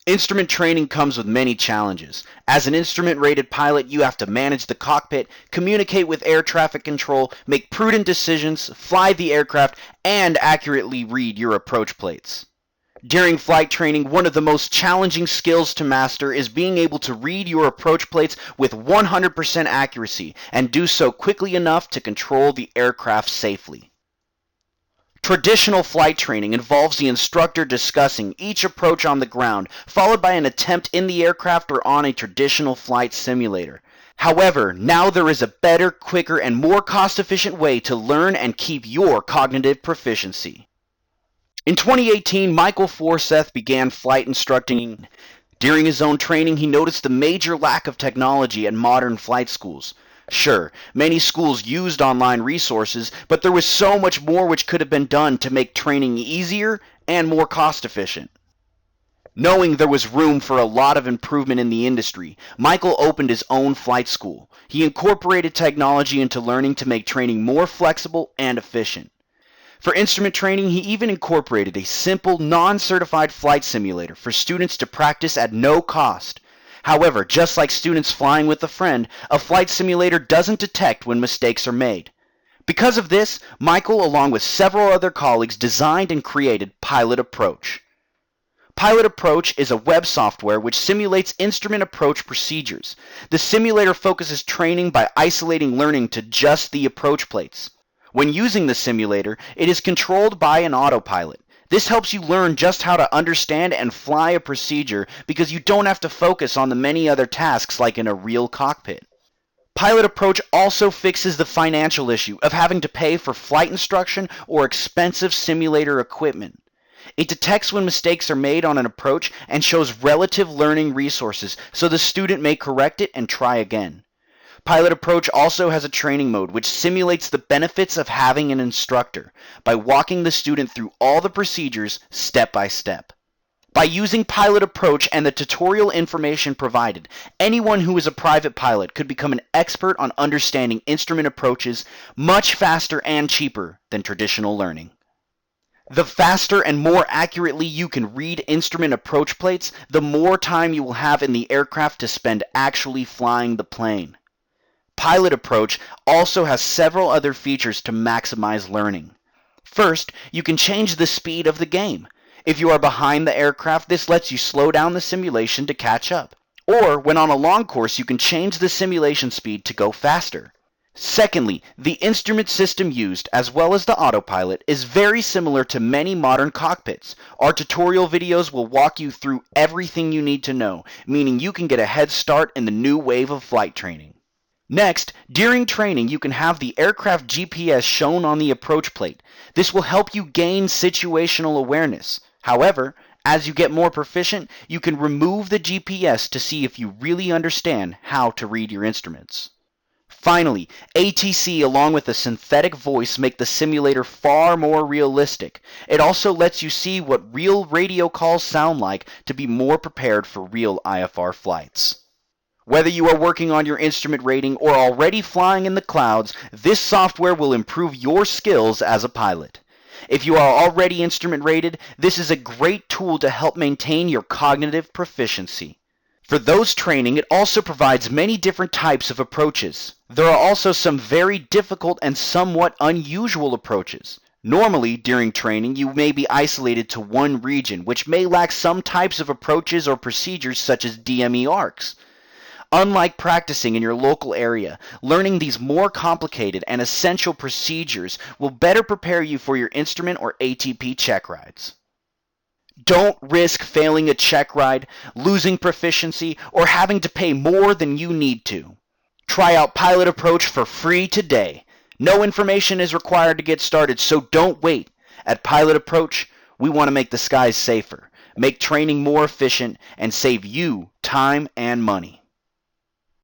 Instrument training comes with many challenges. As an instrument-rated pilot, you have to manage the cockpit, communicate with air traffic control, make prudent decisions, fly the aircraft, and accurately read your approach plates. During flight training, one of the most challenging skills to master is being able to read your approach plates with 100% accuracy and do so quickly enough to control the aircraft safely. Traditional flight training involves the instructor discussing each approach on the ground, followed by an attempt in the aircraft or on a traditional flight simulator. However, now there is a better, quicker, and more cost-efficient way to learn and keep your cognitive proficiency. In 2018, Michael Forseth began flight instructing. During his own training, he noticed the major lack of technology at modern flight schools. Sure, many schools used online resources, but there was so much more which could have been done to make training easier and more cost-efficient. Knowing there was room for a lot of improvement in the industry, Michael opened his own flight school. He incorporated technology into learning to make training more flexible and efficient. For instrument training, he even incorporated a simple, non-certified flight simulator for students to practice at no cost. However, just like students flying with a friend, a flight simulator doesn't detect when mistakes are made. Because of this, Michael, along with several other colleagues, designed and created Pilot Approach. Pilot Approach is a web software which simulates instrument approach procedures. The simulator focuses training by isolating learning to just the approach plates. When using the simulator, it is controlled by an autopilot. This helps you learn just how to understand and fly a procedure because you don't have to focus on the many other tasks like in a real cockpit. Pilot Approach also fixes the financial issue of having to pay for flight instruction or expensive simulator equipment. It detects when mistakes are made on an approach and shows relative learning resources so the student may correct it and try again. Pilot Approach also has a training mode which simulates the benefits of having an instructor by walking the student through all the procedures step by step. By using Pilot Approach and the tutorial information provided, anyone who is a private pilot could become an expert on understanding instrument approaches much faster and cheaper than traditional learning. The faster and more accurately you can read instrument approach plates, the more time you will have in the aircraft to spend actually flying the plane. Pilot Approach also has several other features to maximize learning. First, you can change the speed of the game. If you are behind the aircraft, this lets you slow down the simulation to catch up. Or, when on a long course, you can change the simulation speed to go faster. Secondly, the instrument system used, as well as the autopilot, is very similar to many modern cockpits. Our tutorial videos will walk you through everything you need to know, meaning you can get a head start in the new wave of flight training. Next, during training, you can have the aircraft GPS shown on the approach plate. This will help you gain situational awareness. However, as you get more proficient, you can remove the GPS to see if you really understand how to read your instruments. Finally, ATC along with a synthetic voice make the simulator far more realistic. It also lets you see what real radio calls sound like to be more prepared for real IFR flights. Whether you are working on your instrument rating or already flying in the clouds, this software will improve your skills as a pilot. If you are already instrument rated, this is a great tool to help maintain your cognitive proficiency. For those training, it also provides many different types of approaches. There are also some very difficult and somewhat unusual approaches. Normally, during training, you may be isolated to one region, which may lack some types of approaches or procedures such as DME arcs. Unlike practicing in your local area, learning these more complicated and essential procedures will better prepare you for your instrument or ATP check rides. Don't risk failing a check ride, losing proficiency, or having to pay more than you need to. Try out Pilot Approach for free today. No information is required to get started, so don't wait. At Pilot Approach, we want to make the skies safer, make training more efficient, and save you time and money.